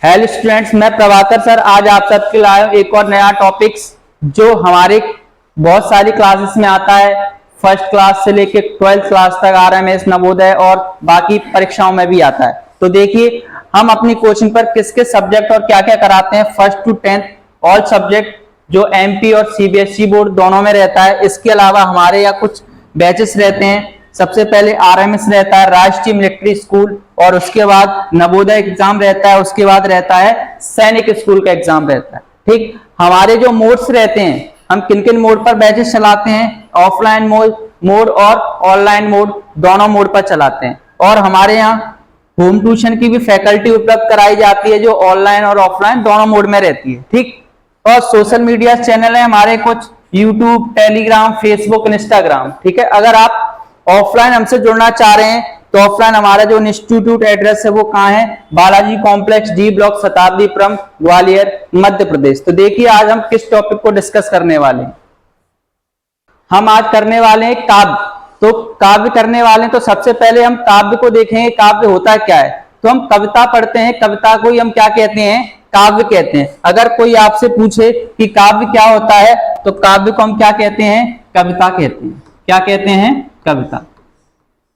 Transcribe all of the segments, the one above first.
Hello students, मैं Prabhakar sir आज आप सबके लिए आया हूं एक और नया टॉपिक्स जो हमारे बहुत सारी क्लासेस में आता है। फर्स्ट क्लास से लेके 12th क्लास तक RMS नवोदय और बाकी परीक्षाओं में भी आता है। तो देखिए हम अपनी कोचिंग पर किस किस सब्जेक्ट और क्या क्या कराते हैं। First to 10th all subject जो MP और CBSE बोर्ड दोनों में रहता है। इसके अलावा हमारे यहाँ कुछ बैचेस रहते हैं। सबसे पहले RMS रहता है, राष्ट्रीय मिलिट्री स्कूल, और उसके बाद नवोदय एग्जाम रहता है। उसके बाद रहता है सैनिक स्कूल का एग्जाम रहता है। ठीक, हमारे जो मोड्स रहते हैं, हम किन किन मोड पर बैचेस चलाते हैं, ऑफलाइन मोड और ऑनलाइन मोड, दोनों मोड पर चलाते हैं। और हमारे यहाँ होम ट्यूशन की भी फैकल्टी उपलब्ध कराई जाती है जो ऑनलाइन और ऑफलाइन दोनों मोड में रहती है। ठीक, और सोशल मीडिया चैनल है हमारे कुछ, यूट्यूब, टेलीग्राम, फेसबुक, इंस्टाग्राम। ठीक है, अगर आप ऑफलाइन हमसे जुड़ना चाह रहे हैं तो ऑफलाइन हमारा जो इंस्टीट्यूट एड्रेस है वो कहाँ है, Balaji complex, D block, Shatabdipuram, Gwalior, Madhya Pradesh. तो देखिए आज हम किस टॉपिक को डिस्कस करने वाले हैं। हम आज करने वाले हैं काव्य। तो काव्य करने वाले हैं तो सबसे पहले हम काव्य को देखेंगे, काव्य होता क्या है। तो हम कविता पढ़ते हैं, कविता को ही हम क्या कहते हैं, काव्य कहते हैं। अगर कोई आपसे पूछे कि काव्य क्या होता है तो काव्य को हम क्या कहते हैं, कविता कहते हैं। क्या कहते हैं, कविता।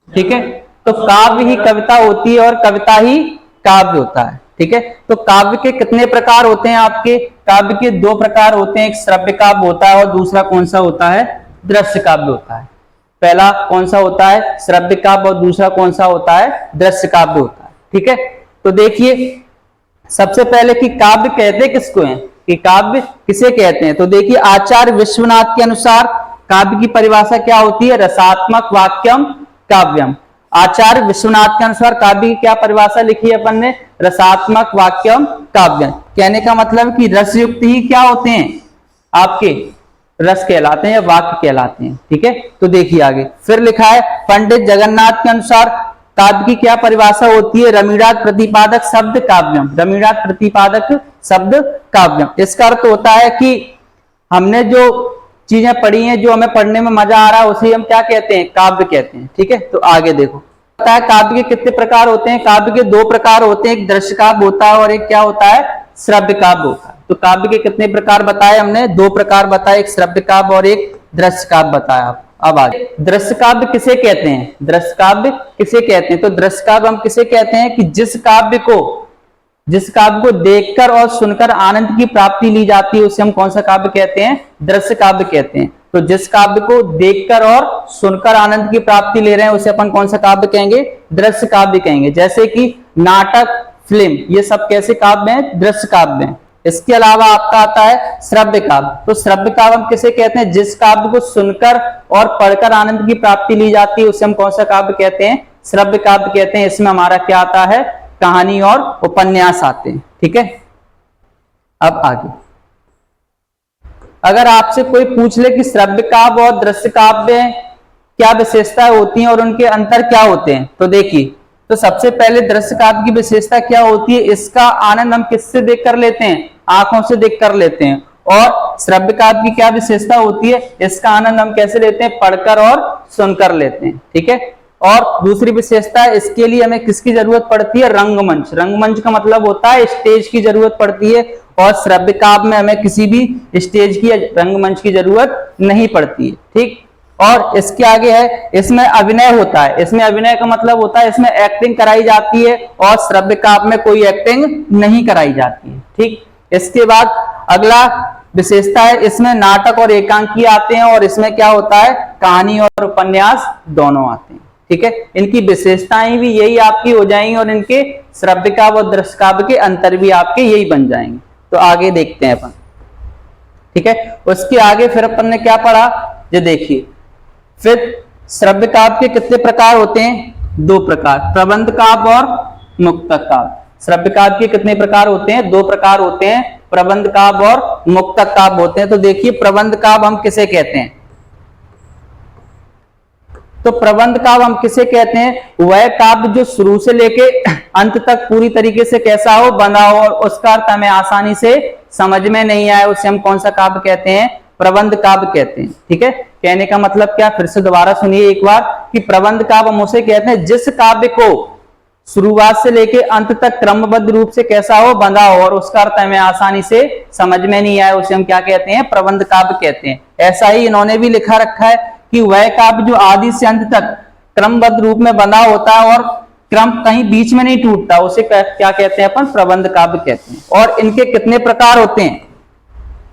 ठीक है, तो काव्य ही कविता होती है और कविता ही काव्य होता है। ठीक है, तो काव्य के कितने प्रकार होते हैं आपके, काव्य के दो प्रकार होते हैं, एक श्रव्य काव्य होता है और दूसरा कौन सा होता है, दृश्य काव्य होता है। पहला कौन सा होता है, श्रव्य काव्य, और दूसरा कौन सा होता है, दृश्य काव्य होता है। ठीक है, तो देखिए सबसे पहले कि काव्य कहते किसको हैं, कि काव्य किसे कहते हैं। तो देखिए आचार्य विश्वनाथ के अनुसार काव्य की परिभाषा क्या होती है, रसात्मक वाक्यम काव्यम। आचार्य विश्वनाथ के अनुसार काव्य की क्या परिभाषा लिखी है अपन ने, रसात्मक वाक्यम काव्यम। कहने का मतलब कि रसयुक्त ही क्या होते हैं, आपके रस कहलाते हैं या वाक्य कहलाते हैं। ठीक है, तो देखिए आगे फिर लिखा है पंडित जगन्नाथ के अनुसार काव्य की क्या परिभाषा होती है, रमीणात प्रतिपादक शब्द काव्यम। रमीणात प्रतिपादक शब्द काव्यम। इसका अर्थ होता है कि हमने जो चीजें पढ़ी हैं, जो हमें पढ़ने में मजा आ रहा है, उसे हम क्या कहते हैं, काव्य कहते हैं। ठीक है, तो आगे देखो पता है काव्य के कितने प्रकार होते हैं। काव्य के दो प्रकार होते हैं, एक दृश्य काव्य होता है और एक क्या होता है, श्रव्य काव्य होता है। तो काव्य के कितने प्रकार बताए हमने, दो प्रकार बताए, एक श्रव्य काव्य और एक दृश्य काव्य बताया। अब आगे दृश्य काव्य किसे कहते हैं, दृश्य काव्य किसे कहते हैं। तो दृश्य काव्य हम किसे कहते हैं कि जिस काव्य को देखकर और सुनकर आनंद की प्राप्ति ली जाती है उसे हम कौन सा काव्य कहते हैं, दृश्य काव्य कहते हैं। तो जिस काव्य को देखकर और सुनकर आनंद की प्राप्ति ले रहे हैं उसे अपन कौन सा काव्य कहेंगे, दृश्य काव्य कहेंगे। जैसे कि नाटक, फिल्म, ये सब कैसे काव्य हैं, दृश्य काव्य हैं। इसके अलावा आपका आता है श्रव्य काव्य। तो श्रव्य काव्य हम किसे कहते हैं, जिस काव्य को सुनकर और पढ़कर आनंद की प्राप्ति ली जाती है उसे हम कौन सा काव्य कहते हैं, श्रव्य काव्य कहते हैं। इसमें हमारा क्या आता है, कहानी और उपन्यास आते हैं। ठीक है, अब आगे अगर आपसे कोई पूछ ले कि श्रव्य काव्य और दृश्य काव्य क्या विशेषताएं होती हैं और उनके अंतर क्या होते हैं, तो देखिए तो सबसे पहले दृश्य काव्य की विशेषता क्या होती है, इसका आनंद हम किससे देख कर लेते हैं, आंखों से देख कर लेते हैं। और श्रव्य काव्य की क्या विशेषता होती है, इसका आनंद हम कैसे लेते हैं, पढ़कर और सुनकर लेते हैं। ठीक है, और दूसरी विशेषता है इसके लिए हमें किसकी जरूरत पड़ती है, रंगमंच। रंगमंच का मतलब होता है स्टेज की जरूरत पड़ती है, और श्रव्य काव्य में हमें किसी भी स्टेज की रंगमंच की जरूरत नहीं पड़ती है। ठीक, और इसके आगे है इसमें अभिनय होता है। इसमें अभिनय का मतलब होता है इसमें एक्टिंग कराई जाती है, और श्रव्य काव्य में कोई एक्टिंग नहीं कराई जाती है। ठीक, इसके बाद अगला विशेषता है इसमें नाटक और एकांकी आते हैं, और इसमें क्या होता है, कहानी और उपन्यास दोनों आते हैं। ठीक है, इनकी विशेषताएं भी यही आपकी हो जाएंगी और इनके श्रव्य काव्य और दृश्य काव्य के अंतर भी आपके यही बन जाएंगे। तो आगे देखते हैं अपन। ठीक है, उसके आगे फिर अपन ने क्या पढ़ा, ये देखिए फिर श्रव्य काव्य के कितने प्रकार होते हैं, दो प्रकार, प्रबंध काव्य और मुक्तक काव्य। श्रव्य काव्य के कितने प्रकार होते हैं, दो प्रकार होते हैं, प्रबंध काव्य और मुक्तक काव्य होते हैं। तो देखिए प्रबंध काव्य हम किसे कहते हैं, तो प्रबंध काव्य हम किसे कहते हैं, वह काव्य जो शुरू से लेके अंत तक पूरी तरीके से कैसा हो, बना हो, और उसका अर्थ हमें आसानी से समझ में नहीं आए, उसे हम कौन सा काव्य कहते हैं, प्रबंध काव्य कहते हैं। ठीक है, कहने का मतलब क्या, फिर से दोबारा सुनिए एक बार, कि प्रबंध काव्य हम उसे कहते हैं जिस काव्य को शुरुआत से लेके अंत तक क्रमबद्ध रूप से कैसा हो, बंधा हो, और उसका अर्थ हमें आसानी से समझ में नहीं आए, उसे हम क्या कहते हैं, प्रबंध काव्य कहते हैं। ऐसा ही इन्होंने भी लिखा रखा है कि वह काव्य जो आदि से अंत तक क्रमबद्ध रूप में बंधा होता है और क्रम कहीं बीच में नहीं टूटता, उसे क्या कहते हैं, अपन प्रबंध काव्य कहते हैं। और इनके कितने प्रकार होते हैं,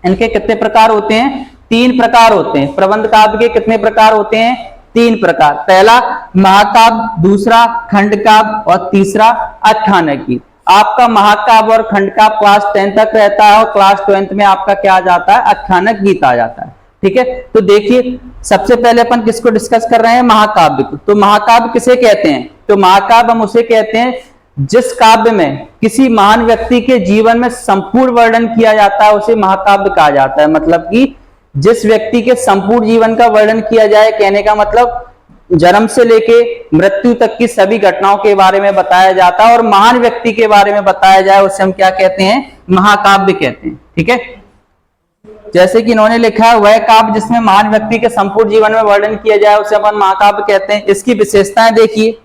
इनके कितने प्रकार होते हैं, 3 प्रकार होते हैं। प्रबंध काव्य के कितने प्रकार होते हैं, 3 प्रकार। पहला महाकाव्य, दूसरा खंड काव्य और तीसरा आख्यानक गीत। आपका महाकाव्य और खंड काव्य क्लास 10 तक रहता है और क्लास 12 में आपका क्या आ जाता है, आख्यानक गीत आ जाता है। ठीक है, तो देखिए सबसे पहले अपन किसको डिस्कस कर रहे हैं, महाकाव्य को। तो महाकाव्य किसे कहते हैं, तो महाकाव्य हम उसे कहते हैं जिस काव्य में किसी महान व्यक्ति के जीवन में संपूर्ण वर्णन किया जाता है उसे महाकाव्य कहा जाता है। मतलब कि जिस व्यक्ति के संपूर्ण जीवन का वर्णन किया जाए, कहने का मतलब जन्म से लेके मृत्यु तक की सभी घटनाओं के बारे में बताया जाता है और महान व्यक्ति के बारे में बताया जाए, उसे हम क्या कहते हैं, महाकाव्य कहते हैं। ठीक है, जैसे कि इन्होंने लिखा है, वह काव्य जिसमें महान व्यक्ति के संपूर्ण जीवन में वर्णन किया जाए उसे अपन महाकाव्य कहते हैं। इसकी विशेषताएं देखिए,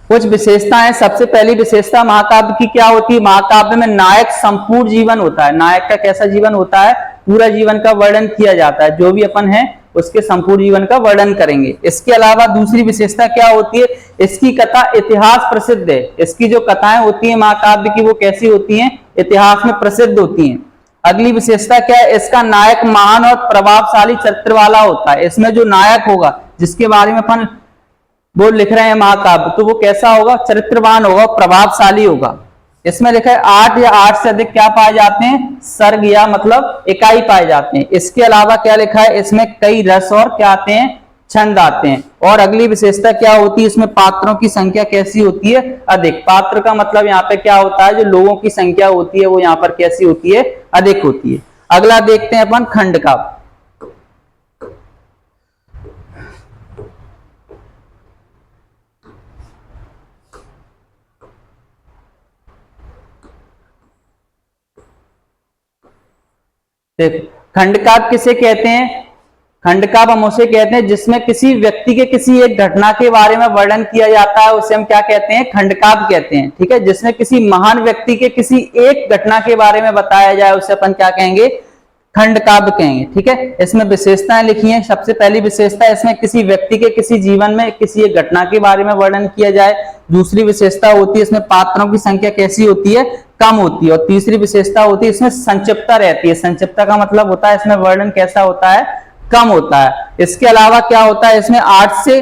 कुछ विशेषताएं। सबसे पहली विशेषता महाकाव्य की क्या होती है, महाकाव्य में नायक संपूर्ण जीवन होता है। नायक का कैसा जीवन होता है, पूरा जीवन का वर्णन किया जाता है, जो भी अपन है उसके संपूर्ण जीवन का वर्णन करेंगे। इसके अलावा दूसरी विशेषता क्या होती है, इसकी कथा इतिहास प्रसिद्ध है। इसकी जो कथाएं होती है महाकाव्य की वो कैसी होती हैं, इतिहास में प्रसिद्ध होती हैं। अगली विशेषता क्या है, इसका नायक महान और प्रभावशाली चरित्र वाला होता है। इसमें जो नायक होगा, जिसके बारे में अपन वो लिख रहे हैं महाकाव्य, तो वो कैसा होगा, चरित्रवान होगा, प्रभावशाली होगा। इसमें लिखा है 8 या 8 से अधिक क्या पाए जाते हैं, सर्ग या मतलब इकाई पाए जाते हैं। इसके अलावा क्या लिखा है, इसमें कई रस और क्या आते हैं, छंद आते हैं। और अगली विशेषता क्या होती है, इसमें पात्रों की संख्या कैसी होती है, अधिक। पात्र का मतलब यहाँ पे क्या होता है, जो लोगों की संख्या होती है वो यहाँ पर कैसी होती है, अधिक होती है। अगला देखते हैं अपन खंड काव्य। खंड काव्य किसे कहते हैं, खंड काव्य हम उसे कहते हैं जिसमें किसी व्यक्ति के किसी एक घटना के बारे में वर्णन किया जाता है, उसे हम क्या कहते हैं, खंड काव्य कहते हैं। ठीक है, जिसमें किसी महान व्यक्ति के किसी एक घटना के बारे में बताया जाए उसे अपन क्या कहेंगे, खंड काव्य कहेंगे। ठीक है, इसमें विशेषताएं लिखी हैं। सबसे पहली विशेषता, इसमें किसी व्यक्ति के किसी जीवन में किसी एक घटना के बारे में वर्णन किया जाए। दूसरी विशेषता होती है, इसमें पात्रों की संख्या कैसी होती है, कम होती है। और तीसरी विशेषता होती है, इसमें संक्षिप्तता रहती है। संक्षिप्तता का मतलब होता है इसमें वर्णन कैसा होता है, कम होता है। इसके अलावा क्या होता है, इसमें 8 से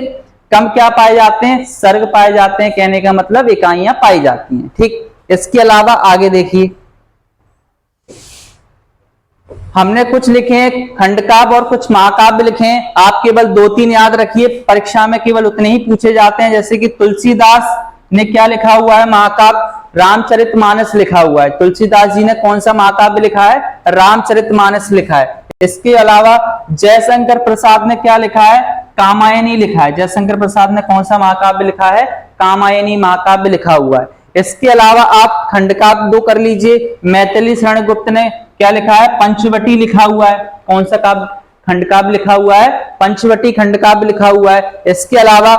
कम क्या पाए जाते हैं, सर्ग पाए जाते हैं, कहने का मतलब इकाइयां पाई जाती हैं। ठीक, इसके अलावा आगे देखिए, हमने कुछ लिखे हैं खंड काव्य और कुछ महाकाव्य लिखे हैं। आप केवल 2-3 याद रखिए, परीक्षा में केवल उतने ही पूछे जाते हैं। जैसे कि तुलसीदास ने क्या लिखा हुआ है, महाकाव्य रामचरितमानस लिखा हुआ है। तुलसीदास जी ने कौन सा महाकाव्य लिखा है, रामचरितमानस लिखा है। इसके अलावा जयशंकर प्रसाद ने क्या लिखा है, कामायनी लिखा है। जयशंकर प्रसाद ने कौन सा महाकाव्य लिखा है, कामायनी महाकाव्य लिखा हुआ है। इसके अलावा आप खंड काव्य 2 कर लीजिए। मैथिली शरण गुप्त ने क्या लिखा है, पंचवटी लिखा हुआ है। कौन सा काव्य, खंड काव्य लिखा हुआ है, पंचवटी खंड काव्य लिखा हुआ है। इसके अलावा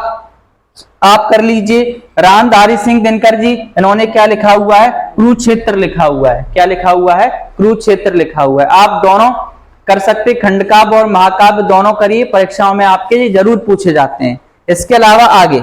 आप कर लीजिए रामधारी सिंह दिनकर जी, इन्होंने क्या लिखा हुआ है, कुरुक्षेत्र लिखा हुआ है। क्या लिखा हुआ है, कुरुक्षेत्र लिखा हुआ है। आप दोनों कर सकते, खंड काव्य और महाकाव्य दोनों करिए, परीक्षाओं में आपके जरूर पूछे जाते हैं। इसके अलावा आगे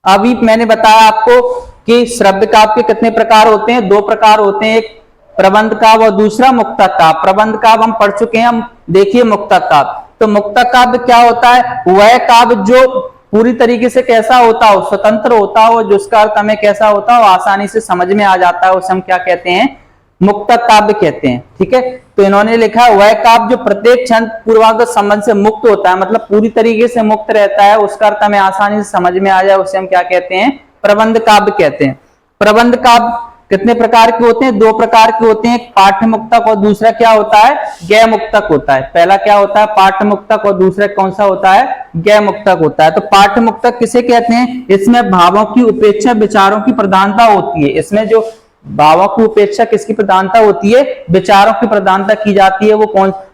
अभी मैंने बताया आपको कि श्रव्य काव्य के कितने प्रकार होते हैं, 2 प्रकार होते हैं, एक प्रबंध काव्य और दूसरा मुक्तक काव्य। प्रबंध काव्य हम पढ़ चुके हैं, हम देखिए मुक्तक काव्य। तो मुक्तक काव्य क्या होता है, वह काव्य जो पूरी तरीके से कैसा होता हो, स्वतंत्र होता हो, जिसका अर्थ हमें कैसा होता हो, आसानी से समझ में आ जाता है, उसे हम क्या कहते हैं, मुक्तक काव्य कहते हैं। ठीक है, तो इन्होंने लिखा है वह काव्य जो प्रत्येक छंद पूर्वाग्रह संबंध से मुक्त होता है, मतलब पूरी तरीके से मुक्त रहता है, उसका अर्थ हमें आसानी से समझ में आ जाए, उसे हम क्या कहते हैं, प्रबंध काव्य कहते हैं। प्रबंध काव्य कितने प्रकार के होते हैं, 2 प्रकार के होते हैं, एक पाठ्य मुक्तक और दूसरा क्या होता है, गय मुक्तक होता है। पहला क्या होता है, पाठ्य मुक्तक, और दूसरा कौन सा होता है, गय मुक्तक होता है। तो पाठ्य मुक्तक किसे कहते हैं, इसमें भावों की उपेक्षा विचारों की प्रधानता होती है। इसमें जो भावों की उपेक्षा किसकी प्रधानता होती है, विचारों की प्रधानता की जाती है, वो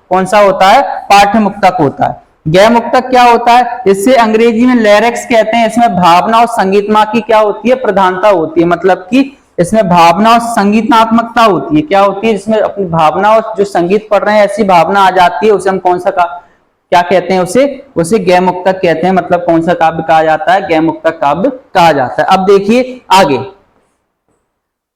कौन सा होता है, पाठ्य मुक्तक होता है। गैर मुक्तक क्या होता है? इससे अंग्रेजी में लिरिक्स कहते हैं। इसमें भावना और संगीतमा की क्या होती है? प्रधानता होती है। मतलब कि इसमें भावना और संगीतात्मकता होती है। क्या होती है? जिसमें अपनी भावना और जो संगीत पढ़ रहे हैं ऐसी भावना आ जाती है, उसे हम कौन सा क्या कहते हैं? उसे गैर मुक्तक कहते हैं। मतलब कौन सा काव्य कहा जाता है? गैर मुक्तक काव्य कहा जाता है। अब देखिए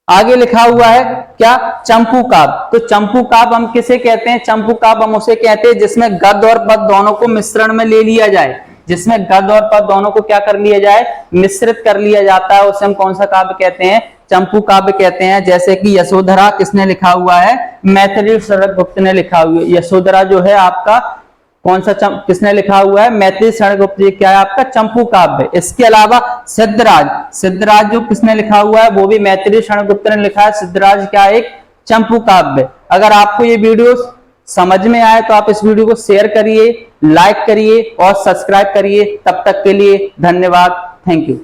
आगे लिखा हुआ है क्या? चंपू काव्य। तो चंपू काव्य हम किसे कहते हैं? चंपू काव्य हम उसे कहते हैं जिसमें गद्य और पद्य दोनों को मिश्रण में ले लिया जाए। जिसमें गद्य और पद्य दोनों को क्या कर लिया जाए? मिश्रित कर लिया जाता है, उसे हम कौन सा काव्य कहते हैं? चंपू काव्य कहते हैं। जैसे कि यशोधरा किसने लिखा हुआ है? मैथिली शरद गुप्त ने लिखा हुआ है। यशोधरा जो है आपका कौन सा किसने लिखा हुआ है? मैथिली शरण गुप्त। क्या है आपका? चंपू काव्य। इसके अलावा सिद्धराज जो किसने लिखा हुआ है? वो भी मैथिली शरण गुप्त ने लिखा है। सिद्धराज क्या? एक चंपू काव्य। अगर आपको ये वीडियो समझ में आए तो आप इस वीडियो को शेयर करिए, लाइक करिए और सब्सक्राइब करिए। तब तक के लिए धन्यवाद। Thank you.